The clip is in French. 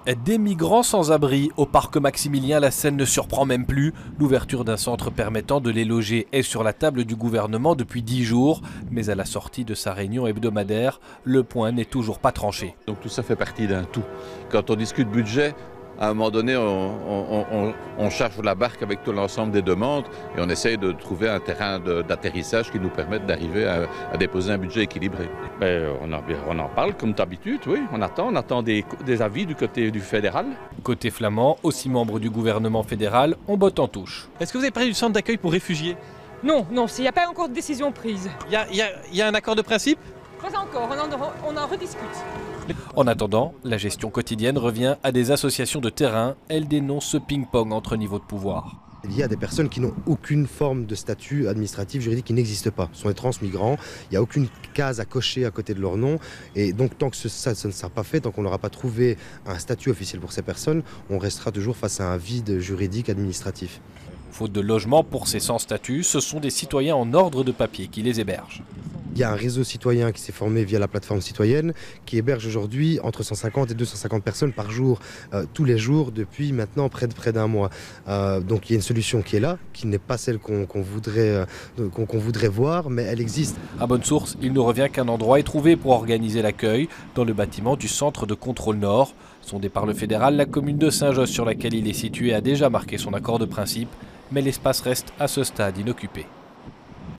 Des migrants sans abri au parc Maximilien, la scène ne surprend même plus. L'ouverture d'un centre permettant de les loger est sur la table du gouvernement depuis 10 jours. Mais à la sortie de sa réunion hebdomadaire, le point n'est toujours pas tranché. Donc tout ça fait partie d'un tout. Quand on discute budget, à un moment donné, on charge la barque avec tout l'ensemble des demandes et on essaye de trouver un terrain d'atterrissage qui nous permette d'arriver à déposer un budget équilibré. On en parle comme d'habitude, oui. On attend des avis du côté du fédéral. Côté flamand, aussi membres du gouvernement fédéral, on botte en touche. Est-ce que vous avez parlé du centre d'accueil pour réfugiés? Non, il n'y a pas encore de décision prise. Il y a un accord de principe? Pas encore, on en rediscute. En attendant, la gestion quotidienne revient à des associations de terrain. Elles dénoncent ce ping-pong entre niveaux de pouvoir. Il y a des personnes qui n'ont aucune forme de statut administratif, juridique, qui n'existe pas. Ce sont des transmigrants, il n'y a aucune case à cocher à côté de leur nom. Et donc tant que ça ne sera pas fait, tant qu'on n'aura pas trouvé un statut officiel pour ces personnes, on restera toujours face à un vide juridique administratif. Faute de logement pour ces sans statut, ce sont des citoyens en ordre de papier qui les hébergent. Il y a un réseau citoyen qui s'est formé via la plateforme citoyenne qui héberge aujourd'hui entre 150 et 250 personnes par jour, tous les jours depuis maintenant près d'un mois. Donc il y a une solution qui est là, qui n'est pas celle qu'on voudrait voir, mais elle existe. À bonne source, il nous revient qu'un endroit est trouvé pour organiser l'accueil dans le bâtiment du centre de contrôle nord. Sondé par le fédéral, la commune de Saint-Josse sur laquelle il est situé a déjà marqué son accord de principe, mais l'espace reste à ce stade inoccupé.